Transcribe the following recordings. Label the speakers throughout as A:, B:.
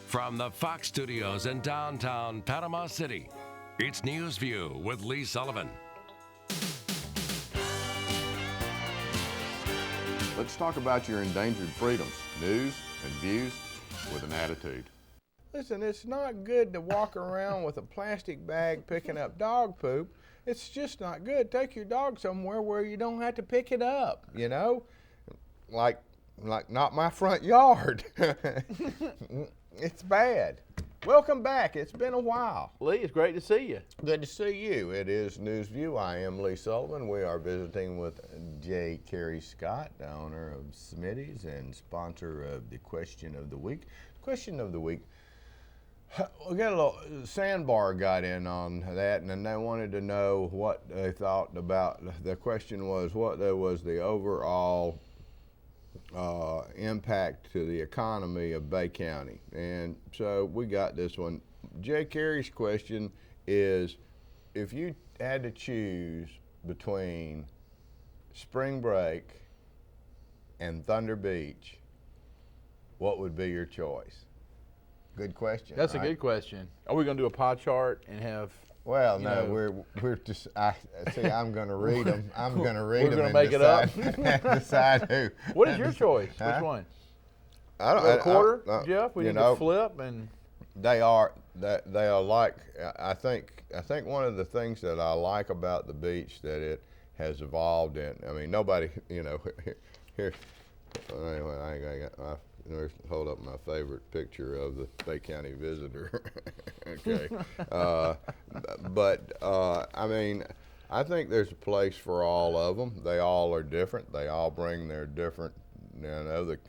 A: From the Fox Studios in downtown Panama City, it's News View with Lee Sullivan.
B: Let's talk about your endangered freedoms. News and views with an attitude.
C: Listen, it's not good to walk around with a plastic bag picking up dog poop. It's just not good. Take your dog somewhere where you don't have to pick it up, you know? Like not my front yard. It's bad. Welcome back. It's been a while.
D: Lee, it's great to see you.
C: Good to see you. It is News View. I am Lee Sullivan. We are visiting with J. Carey Scott, the owner of Smitty's and sponsor of the Question of the Week. Question of the Week. We got a little Sandbar got in on that, and then they wanted to know what they thought about. The question was what was the overall impact to the economy of Bay County, and so we got this one. Jay Carey's question is, if you had to choose between spring break and Thunder Beach, what would be your choice? Good question.
D: That's
C: right?
D: a good question. Are we going to do a pie chart and have?
C: Well, no, we're just. I'm going to read them. I'm going to read them.
D: We're going to make it up.
C: Decide who.
D: What is your choice?
C: Huh?
D: Which one?
C: I don't.
D: A quarter, Jeff. We need to flip and.
C: They are like. I think one of the things that I like about the beach that it has evolved in. I mean, nobody. Here. Anyway, I got. Hold up my favorite picture of the Bay County Visitor. Okay. I mean, I think there's a place for all of them. They all are different. They all bring their different,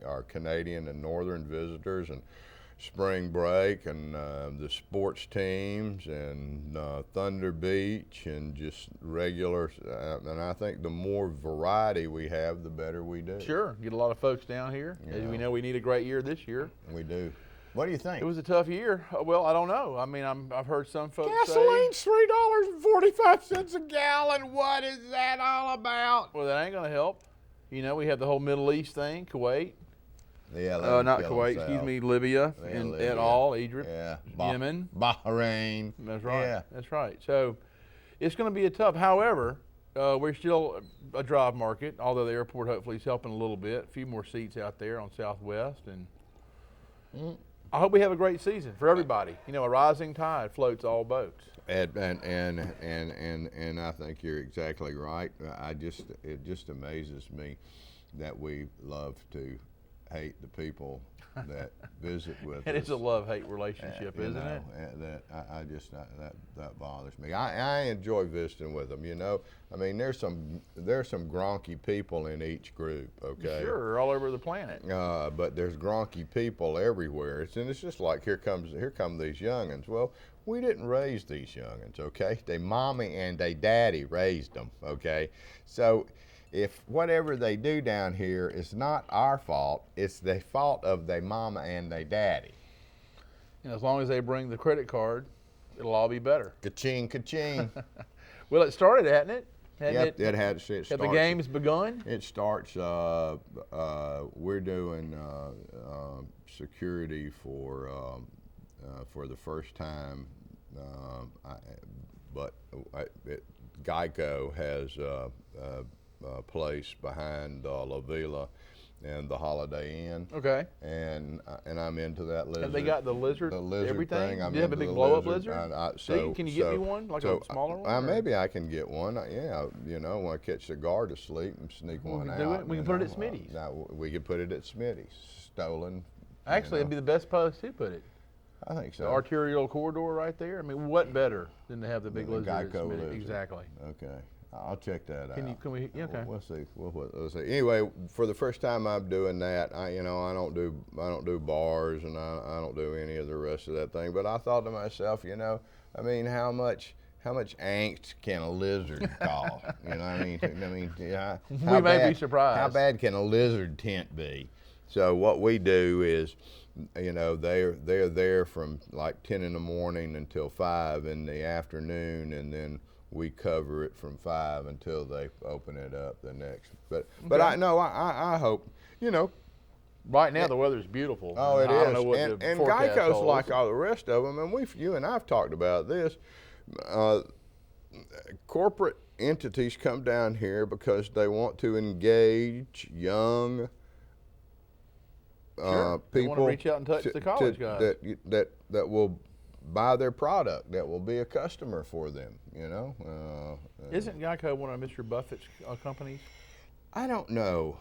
C: our Canadian and Northern visitors and spring break and the sports teams and Thunder Beach and just regular. And I think the more variety we have, the better we do.
D: Sure, get a lot of folks down here. As we know, we need a great year this year.
C: We do. What do you think?
D: It was a tough year. Well, I don't know. I mean, I've heard some folks
C: Gasoline's $3.45 a gallon. What is that all about?
D: Well, that ain't going to help. We have the whole Middle East thing, Kuwait.
C: Yeah,
D: not Kuwait, excuse me, Libya, and
C: Libya.
D: et al., Egypt,
C: Yeah.
D: Yemen.
C: Bahrain.
D: That's right.
C: Yeah.
D: That's right. So it's going to be a tough. However, we're still a drive market, although the airport hopefully is helping a little bit. A few more seats out there on Southwest, and I hope we have a great season for everybody. A rising tide floats all boats.
C: And I think you're exactly right. It just amazes me that we love to hate the people that visit with us.
D: And it's a love-hate relationship, isn't it?
C: That bothers me. I enjoy visiting with them. I mean, there's some gronky people in each group. Okay.
D: Sure, all over the planet.
C: But there's gronky people everywhere. It's just like here come these youngins. Well, we didn't raise these youngins. Okay, they mommy and they daddy raised them. Okay, so. If whatever they do down here is not our fault, it's the fault of their mama and their daddy.
D: And as long as they bring the credit card, it'll all be better.
C: Ka-ching, ka-ching.
D: Well, it started, hadn't it?
C: Yep, it had. It starts.
D: Have the games begun?
C: It starts. We're doing security for the first time, but Geico has. Place behind La Villa and the Holiday Inn.
D: Okay.
C: And I'm into that lizard.
D: Have they got the lizard everything?
C: Thing.
D: Do you have a big blow-up lizard? Can you get me one, a smaller one?
C: Maybe I can get one. Yeah, when I catch the guard asleep and sneak one out.
D: We can put it at Smitty's.
C: We could put it at Smitty's. Stolen.
D: Actually, it'd be the best place to put it.
C: I think so.
D: The arterial corridor right there. I mean, what better than to have the big lizard at
C: Geico
D: Smitty's?
C: lizard.
D: Exactly.
C: Okay. I'll check that out.
D: Can we? Yeah, okay.
C: We'll see. We'll see. Anyway, for the first time I'm doing that, I don't do bars and I don't do any of the rest of that thing. But I thought to myself, I mean, how much angst can a lizard cause? You know what I mean? Yeah.
D: We may be surprised.
C: How bad can a lizard tent be? So what we do is, they're there from like 10 in the morning until 5 in the afternoon, and then we cover it from 5 until they open it up the next. But I know I hope
D: Right now, the weather's beautiful.
C: Oh, it
D: I
C: is.
D: don't know what
C: and
D: the forecast
C: Geico's
D: holds.
C: like all the rest of them, and you and I've talked about this. Corporate entities come down here because they want to engage young
D: Sure. They
C: people.
D: want to reach out and touch the college guys.
C: That will buy their product, that will be a customer for them. You know.
D: Isn't Geico one of Mr. Buffett's companies?
C: I don't know.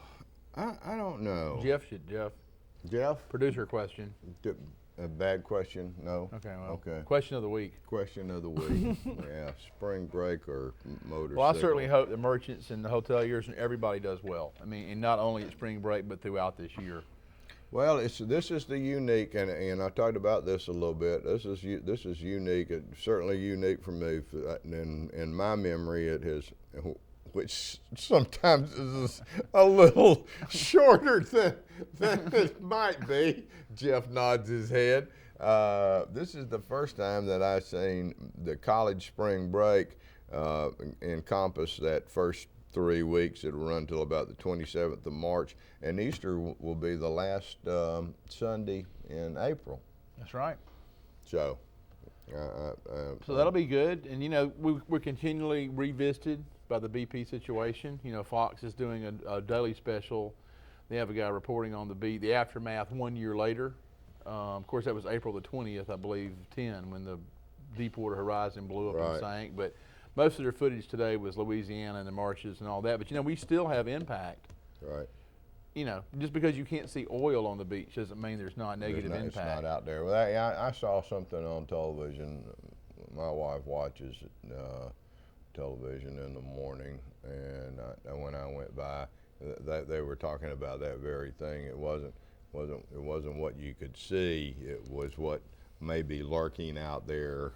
C: I don't know.
D: Jeff.
C: Jeff?
D: Producer question.
C: A bad question? No.
D: Okay. Well,
C: Okay.
D: Question of the week.
C: Question of the week. Yeah, spring break or motorcycle.
D: Well, I certainly hope the merchants and the hoteliers and everybody does well. I mean, and not only at spring break, but throughout this year.
C: Well, this is the unique, and I talked about this a little bit. This is unique. It's certainly unique for me. In my memory, it has, which sometimes is a little shorter than it might be. Jeff nods his head. This is the first time that I've seen the college spring break encompass that first 3 weeks. It'll run till about the 27th of March, and Easter will be the last Sunday in April.
D: That's right.
C: So,
D: So that'll be good. And, you know, we're continually revisited by the BP situation. You know, Fox is doing a daily special. They have a guy reporting on the aftermath 1 year later. Of course, that was April the 20th, I believe, 10, when the Deepwater Horizon blew up and sank. But most of their footage today was Louisiana and the marshes and all that. But, you know, we still have impact.
C: right.
D: You know, just because you can't see oil on the beach doesn't mean there's not negative impact.
C: It's not out there. Well, I saw something on television. My wife watches television in the morning, and when I went by, they were talking about that very thing. It wasn't what you could see. It was what may be lurking out there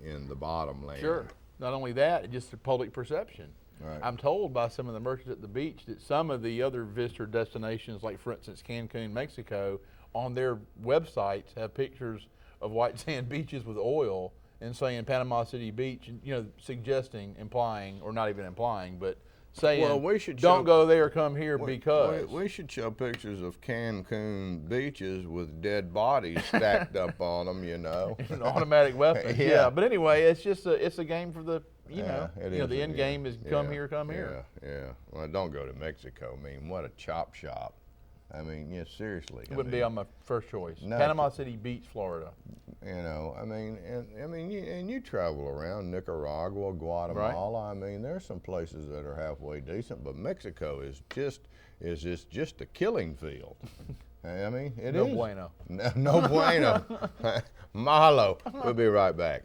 C: in the bottom land.
D: Sure. Not only that, just the public perception.
C: Right.
D: I'm told by some of the merchants at the beach that some of the other visitor destinations, like for instance Cancun, Mexico, on their websites have pictures of white sand beaches with oil and saying Panama City Beach, and, you know, suggesting, implying, or not even implying, but saying,
C: Well, we should
D: don't
C: show-
D: go there, come here because.
C: We should show pictures of Cancun beaches with dead bodies stacked up on them, you know.
D: An automatic weapon.
C: Yeah.
D: Yeah. But anyway, it's just it's a game for the you know
C: it
D: the
C: is,
D: end game is come here, come here.
C: Yeah. Well, don't go to Mexico. I mean, what a chop shop. I mean, yeah, seriously.
D: It wouldn't be on my first choice.
C: No.
D: Panama City Beach, Florida.
C: You know, I mean, you travel around Nicaragua, Guatemala. I mean, there's some places that are halfway decent, but Mexico is just a killing field. I mean, it is.
D: No bueno.
C: No bueno. Mahalo. We'll be right back.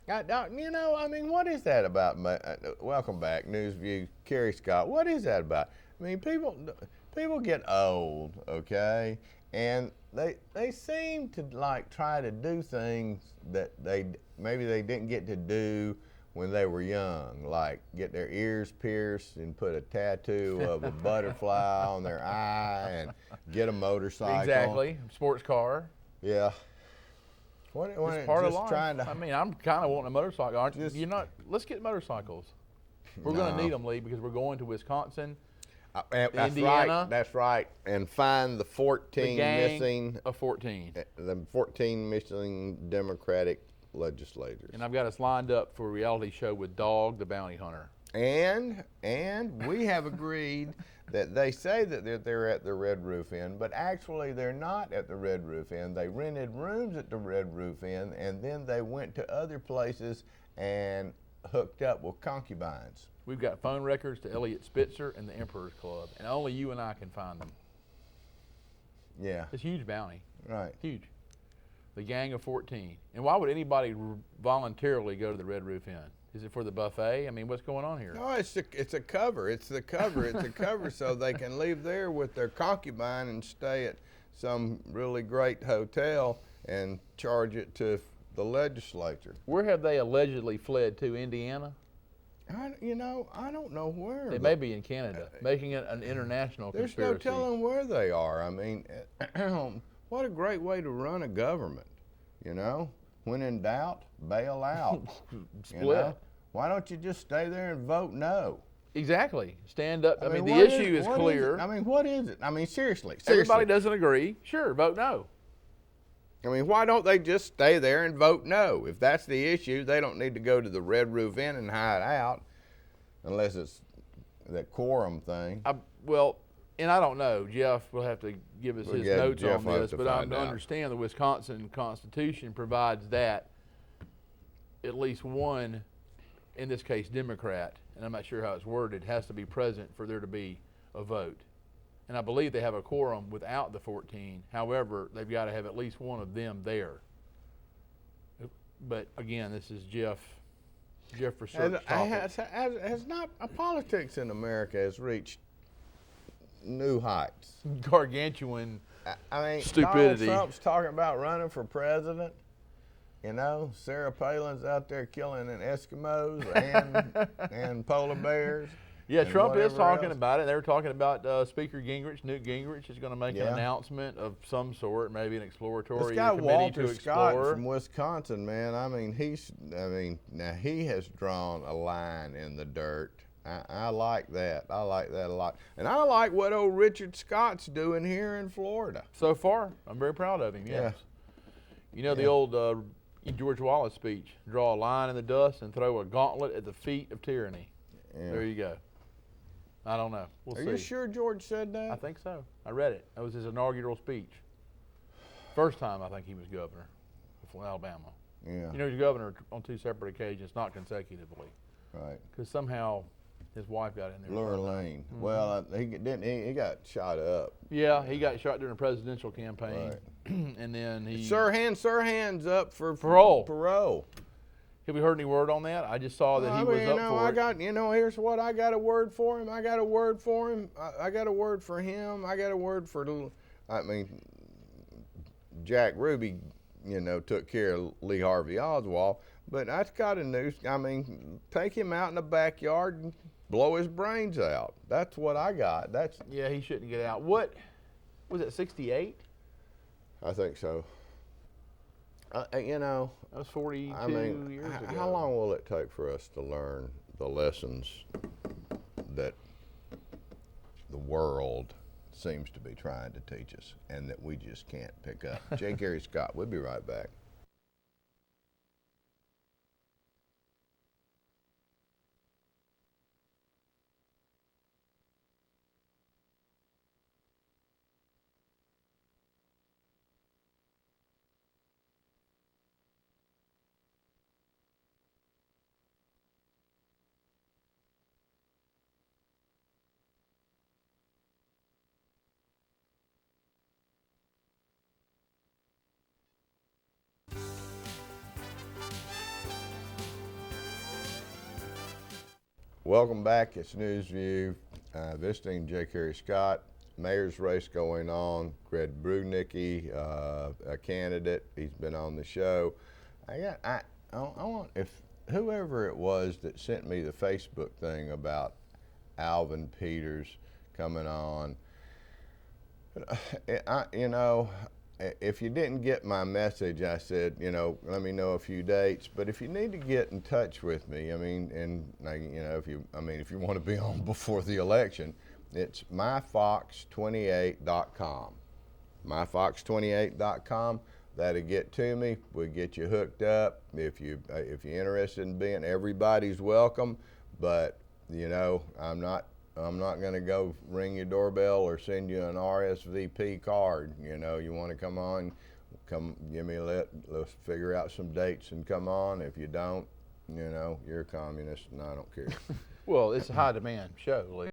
C: You know, I mean, what is that about? Welcome back, Newsview, Carey Scott. What is that about? I mean, people get old, okay, and they seem to like try to do things that maybe they didn't get to do when they were young, like get their ears pierced and put a tattoo of a butterfly on their eye and get a motorcycle.
D: Exactly. Sports car.
C: Yeah.
D: It's part of life.
C: Trying to,
D: I mean, I'm kind of wanting a motorcycle, aren't you?
C: Just-
D: You're not. Let's get motorcycles. We're going to need them, Lee, because we're going to Wisconsin,
C: that's
D: Indiana.
C: right. That's right. And find the 14
D: the gang
C: missing,
D: of 14.
C: the 14 missing Democratic legislators.
D: And I've got us lined up for a reality show with Dog, the bounty hunter.
C: And we have agreed that they say that they're at the Red Roof Inn, but actually they're not at the Red Roof Inn. They rented rooms at the Red Roof Inn, and then they went to other places and hooked up with concubines.
D: We've got phone records to Elliot Spitzer and the Emperor's Club, and only you and I can find them.
C: Yeah.
D: It's a huge bounty.
C: Right.
D: Huge. The gang of 14. And why would anybody voluntarily go to the Red Roof Inn? Is it for the buffet? I mean, what's going on here?
C: No, it's a cover. It's the cover. It's a cover so they can leave there with their concubine and stay at some really great hotel and charge it to the legislature.
D: Where have they allegedly fled to? Indiana?
C: I don't know where.
D: They may be in Canada, making it an international
C: There's
D: conspiracy.
C: no telling where they are. I mean, what a great way to run a government, you know? When in doubt, bail out.
D: Split.
C: You know? Why don't you just stay there and vote no?
D: Exactly. Stand up. I mean, the
C: what
D: issue is clear.
C: I mean, what is it? I mean, seriously.
D: Everybody doesn't agree. Sure, vote no.
C: I mean, why don't they just stay there and vote no? If that's the issue, they don't need to go to the Red Roof Inn and hide out, unless it's that quorum thing.
D: Well, and I don't know. Jeff will have to give us his notes
C: Jeff will
D: on
C: have
D: this,
C: to
D: but I
C: find out.
D: understand the Wisconsin Constitution provides that at least one, in this case, Democrat, and I'm not sure how it's worded, has to be present for there to be a vote. And I believe they have a quorum without the 14. However, they've got to have at least one of them there. But again, this is Jeff research topic.
C: Has not politics in America has reached new heights.
D: Gargantuan
C: I mean,
D: stupidity.
C: Donald Trump's talking about running for president. You know, Sarah Palin's out there killing Eskimos and polar bears.
D: Yeah,
C: and
D: Trump is
C: whatever
D: talking
C: else.
D: about it. They were talking about Speaker Gingrich, Newt Gingrich, is going to make an
C: Yeah.
D: announcement of some sort, maybe an exploratory
C: This guy
D: committee
C: Walter
D: to
C: Scott
D: explore.
C: from Wisconsin, man. I mean, now he has drawn a line in the dirt. I like that. I like that a lot, and I like what old Richard Scott's doing here in Florida.
D: So far, I'm very proud of him. Yes. You know the old George Wallace speech: "Draw a line in the dust and throw a gauntlet at the feet of tyranny."
C: Yeah.
D: There you go. I don't know. We'll
C: Are
D: see.
C: you sure George said that?
D: I think so. I read it. That was his inaugural speech. First time I think he was governor of Alabama.
C: Yeah.
D: You know, he was governor on 2 separate occasions, not consecutively,
C: Right.
D: because somehow his wife got in there.
C: Laura Lane. Well, he didn't. He got shot up.
D: Yeah, he got shot during a presidential campaign,
C: Right.
D: and then he.
C: Sir hands up for
D: Parole.
C: Parole.
D: Have we heard any word on that? I just saw that he was up for it.
C: Here's what I got a word for him. I got a word for him. I got a word for him. I got a word for. I mean, Jack Ruby, took care of Lee Harvey Oswald, but I got a news. I mean, take him out in the backyard and blow his brains out. That's what I got.
D: Yeah, he shouldn't get out. What was it? 68?
C: I think so.
D: That was 42 years ago.
C: How long will it take for us to learn the lessons that the world seems to be trying to teach us and that we just can't pick up? J. Carey Scott, we'll be right back. Welcome back. It's News View. Visiting J. Carey Scott. Mayor's race going on. Greg Brudnicki, a candidate. He's been on the show. I want, if whoever it was that sent me the Facebook thing about Alvin Peters coming on, if you didn't get my message, I said, let me know a few dates. But if you need to get in touch with me, if you want to be on before the election, it's myfox28.com. Myfox28.com. That'll get to me. We'll get you hooked up. If you're interested in being, everybody's welcome. But I'm not going to go ring your doorbell or send you an RSVP card. You want to come on, give me a let's figure out some dates and come on. If you don't, you're a communist and I don't care.
D: Well, it's a high demand show, Lee.